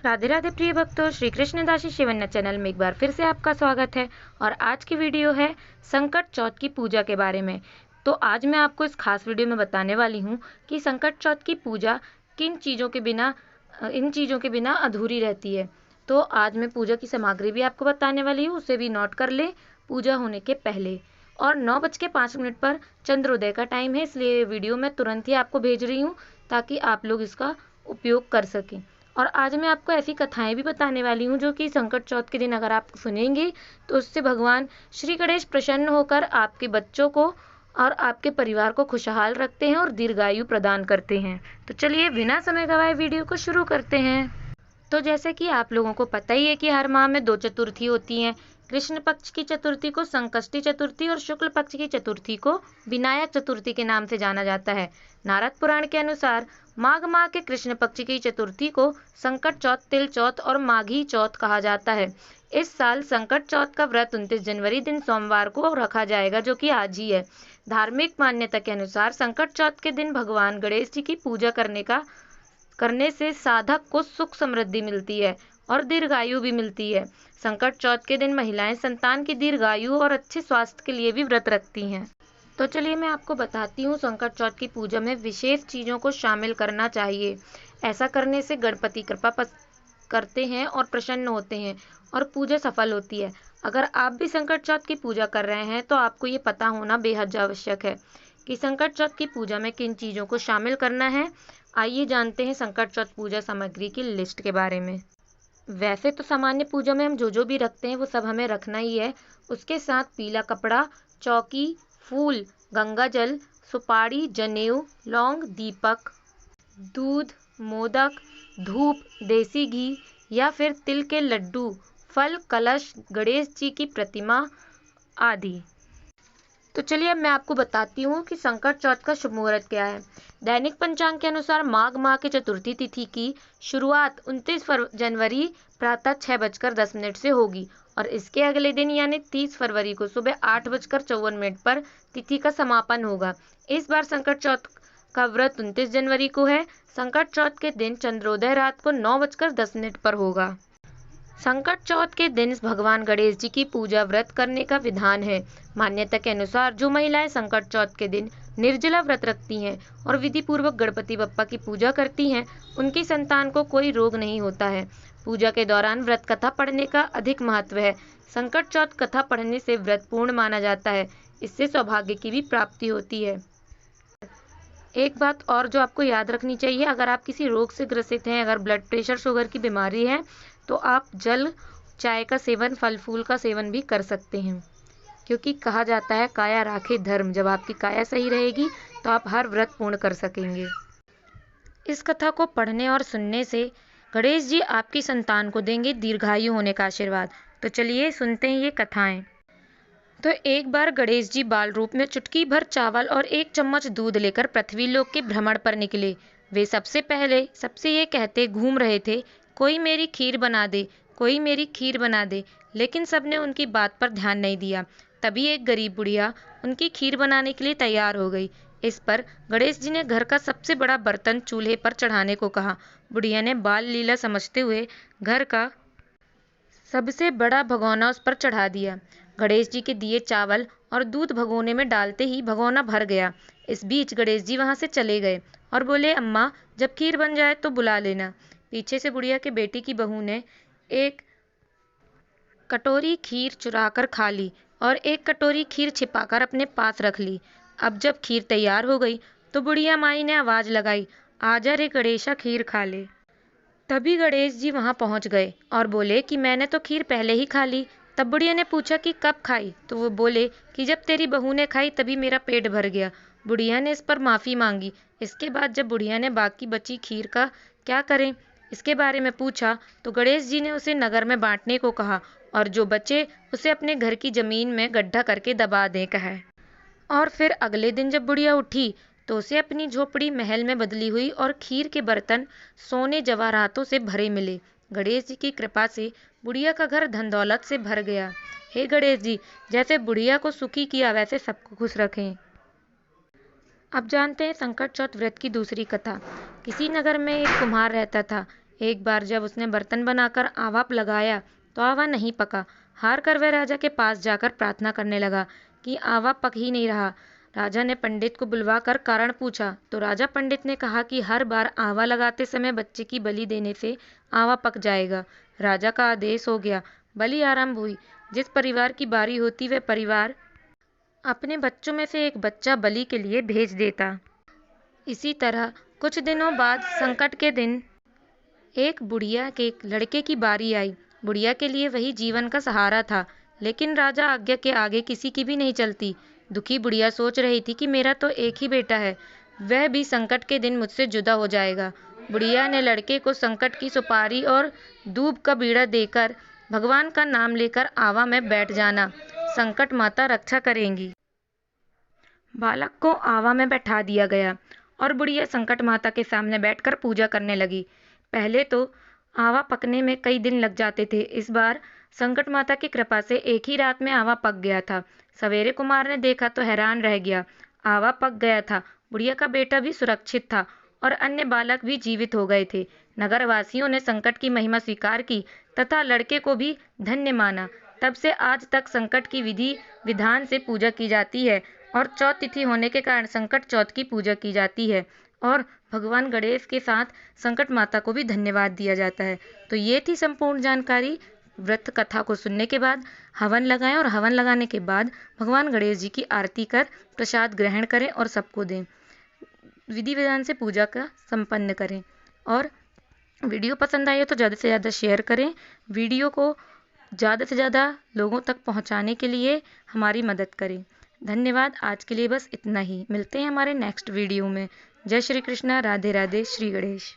राधे राधे प्रिय भक्तों, श्री कृष्ण दासी शिवन्य चैनल में एक बार फिर से आपका स्वागत है। और आज की वीडियो है संकट चौथ की पूजा के बारे में। तो आज मैं आपको इस खास वीडियो में बताने वाली हूँ कि संकट चौथ की पूजा इन चीज़ों के बिना अधूरी रहती है। तो आज मैं पूजा की सामग्री भी आपको बताने वाली हूँ, उसे भी नोट कर लें पूजा होने के पहले। और 9:05 पर चंद्रोदय का टाइम है, इसलिए वीडियो मैं तुरंत ही आपको भेज रही हूँ ताकि आप लोग इसका उपयोग कर सकें। और आज मैं आपको ऐसी कथाएं भी बताने वाली हूँ जो कि संकट चौथ के दिन अगर आप सुनेंगे तो उससे भगवान श्री गणेश प्रसन्न होकर आपके बच्चों को और आपके परिवार को खुशहाल रखते हैं और दीर्घायु प्रदान करते हैं। तो चलिए बिना समय गवाए वीडियो को शुरू करते हैं। तो जैसे कि आप लोगों को पता ही है कि हर माह में 2 चतुर्थी होती हैं। कृष्ण पक्ष की चतुर्थी को संकष्टी चतुर्थी और शुक्ल पक्ष की चतुर्थी को विनायक चतुर्थी के नाम से जाना जाता है। नारद पुराण के अनुसार माघ माह के कृष्ण पक्ष की चतुर्थी को संकट चौथ, तिल चौथ और माघी चौथ कहा जाता है। इस साल संकट चौथ का व्रत 29 जनवरी दिन सोमवार को रखा जाएगा, जो कि आज ही है। धार्मिक मान्यता के अनुसार संकट चौथ के दिन भगवान गणेश जी की पूजा करने से साधक को सुख समृद्धि मिलती है और दीर्घायु भी मिलती है। संकट चौथ के दिन महिलाएं संतान की दीर्घायु और अच्छे स्वास्थ्य के लिए भी व्रत रखती हैं। तो चलिए मैं आपको बताती हूँ संकट चौथ की पूजा में विशेष चीज़ों को शामिल करना चाहिए। ऐसा करने से गणपति कृपा करते हैं और प्रसन्न होते हैं और पूजा सफल होती है। अगर आप भी संकट चौथ की पूजा कर रहे हैं तो आपको ये पता होना बेहद आवश्यक है कि संकट चौथ की पूजा में किन चीज़ों को शामिल करना है। आइए जानते हैं संकट चौथ पूजा सामग्री की लिस्ट के बारे में। वैसे तो सामान्य पूजा में हम जो भी रखते हैं वो सब हमें रखना ही है। उसके साथ पीला कपड़ा, चौकी, फूल, गंगा जल, सुपारी, जनेऊ, लौंग, दीपक, दूध, मोदक, धूप, देसी घी या फिर तिल के लड्डू, फल, कलश, गणेश जी की प्रतिमा आदि। तो चलिए अब मैं आपको बताती हूँ कि संकट चौथ का शुभ मुहूर्त क्या है। दैनिक पंचांग के अनुसार माघ माह की चतुर्थी तिथि की शुरुआत 29 जनवरी प्रातः 6:10 से होगी और इसके अगले दिन यानी 30 फरवरी को सुबह 8:54 पर तिथि का समापन होगा। इस बार संकट चौथ का व्रत 29 जनवरी को है। संकट चौथ के दिन चंद्रोदय रात को 9:10 पर होगा। संकट चौथ के दिन भगवान गणेश जी की पूजा व्रत करने का विधान है। मान्यता के अनुसार जो महिलाएं संकट चौथ के दिन निर्जला व्रत रखती हैं और विधि पूर्वक गणपति बप्पा की पूजा करती हैं, उनकी संतान को कोई रोग नहीं होता है। पूजा के दौरान व्रत कथा पढ़ने का अधिक महत्व है। संकट चौथ कथा पढ़ने से व्रत पूर्ण माना जाता है। इससे सौभाग्य की भी प्राप्ति होती है। एक बात और जो आपको याद रखनी चाहिए, अगर आप किसी रोग से ग्रसित हैं, अगर ब्लड प्रेशर, शुगर की बीमारी है, तो आप जल, चाय का सेवन, फल फूल का सेवन भी कर सकते हैं, क्योंकि कहा जाता है काया राखे धर्म। जब आपकी काया सही रहेगी तो आप हर व्रत पूर्ण कर सकेंगे। इस कथा को पढ़ने और सुनने से गणेश जी आपकी संतान को देंगे दीर्घायु होने का आशीर्वाद। तो चलिए सुनते हैं ये कथाएं। तो एक बार गणेश जी बाल रूप में चुटकी भर चावल और 1 चम्मच दूध लेकर पृथ्वी लोक के भ्रमण पर निकले। वे सबसे ये कहते घूम रहे थे, कोई मेरी खीर बना दे, कोई मेरी खीर बना दे। लेकिन सबने उनकी बात पर ध्यान नहीं दिया। तभी एक गरीब बुढ़िया उनकी खीर बनाने के लिए तैयार हो गई। इस पर गणेश जी ने घर का सबसे बड़ा बर्तन चूल्हे पर चढ़ाने को कहा। बुढ़िया ने बाल लीला समझते हुए घर का सबसे बड़ा भगोना उस पर चढ़ा दिया। गणेश जी के दिए चावल और दूध भगोने में डालते ही भगोना भर गया। इस बीच गणेश जी वहां से चले गए और बोले, अम्मा जब खीर बन जाए तो बुला लेना। पीछे से बुढ़िया के बेटी की बहू ने एक कटोरी खीर चुराकर खा ली और एक कटोरी खीर छिपाकर अपने पास रख ली। अब जब खीर तैयार हो गई तो बुढ़िया माई ने आवाज लगाई, आजा रे गणेशा, खीर खा ले। तभी गणेश जी वहां पहुंच गए और बोले कि मैंने तो खीर पहले ही खा ली। तब बुढ़िया ने पूछा कि कब खाई, तो वो बोले कि जब तेरी बहू ने खाई तभी मेरा पेट भर गया। बुढ़िया ने इस पर माफ़ी मांगी। इसके बाद जब बुढ़िया ने बाकी बची खीर का क्या करें इसके बारे में पूछा तो गणेश जी ने उसे नगर में बांटने को कहा और जो बचे उसे अपने घर की जमीन में गड्ढा करके दबा दें कहा। और फिर अगले दिन जब बुढ़िया उठी तो उसे अपनी झोपड़ी महल में बदली हुई और खीर के बर्तन सोने जवाहरातों से भरे मिले। गणेश जी की कृपा से बुढ़िया का घर धन दौलत से भर गया। हे गणेश जी, जैसे बुढ़िया को सुखी किया वैसे सबको खुश रखें। अब जानते हैं संकट चौथ व्रत की दूसरी कथा। किसी नगर में एक कुम्हार रहता था। एक बार जब उसने बर्तन बनाकर आवा लगाया तो आवा नहीं पका। हार कर वह राजा के पास जाकर प्रार्थना करने लगा कि आवा पक ही नहीं रहा। राजा ने पंडित को बुलवाकर कारण पूछा तो राजा पंडित ने कहा कि हर बार आवा लगाते समय बच्चे की बलि देने से आवा पक जाएगा। राजा का आदेश हो गया। बलि आरंभ हुई। जिस परिवार की बारी होती वह परिवार अपने बच्चों में से एक बच्चा बलि के लिए भेज देता। इसी तरह कुछ दिनों बाद संकट के दिन एक बुढ़िया के लड़के की बारी आई। बुढ़िया के लिए वही जीवन का सहारा था, लेकिन राजा आज्ञा के आगे किसी की भी नहीं चलती। दुखी बुढ़िया सोच रही थी कि मेरा तो एक ही बेटा है, वह भी संकट के दिन मुझसे जुदा हो जाएगा। बुढ़िया ने लड़के को संकट की सुपारी और दूब का बीड़ा देकर भगवान का नाम लेकर आवा में बैठ जाना, संकट माता रक्षा करेंगी। बालक को आवा में बैठा दिया गया और बुढ़िया संकट माता के सामने बैठकर पूजा करने लगी। पहले तो आवा पकने में कई दिन लग जाते थे। इस बार संकट माता की कृपा से एक ही रात में आवा पक गया था। सवेरे कुमार ने देखा तो हैरान रह गया। आवा पक गया था, बुढ़िया का बेटा भी सुरक्षित था और अन्य बालक भी जीवित हो गए थे। नगरवासियों ने संकट की महिमा स्वीकार की तथा लड़के को भी धन्य माना। तब से आज तक संकट की विधि विधान से पूजा की जाती है और चौथ तिथि होने के कारण संकट चौथ की पूजा की जाती है और भगवान गणेश के साथ संकट माता को भी धन्यवाद दिया जाता है। तो ये थी संपूर्ण जानकारी। व्रत कथा को सुनने के बाद हवन लगाएं और हवन लगाने के बाद भगवान गणेश जी की आरती कर प्रसाद ग्रहण करें और सबको दें। विधि विधान से पूजा का संपन्न करें और वीडियो पसंद आई हो तो ज़्यादा से ज़्यादा शेयर करें। वीडियो को ज़्यादा से ज़्यादा लोगों तक पहुंचाने के लिए हमारी मदद करें। धन्यवाद। आज के लिए बस इतना ही। मिलते हैं हमारे नेक्स्ट वीडियो में। जय श्री कृष्णा। राधे राधे। श्री गणेश।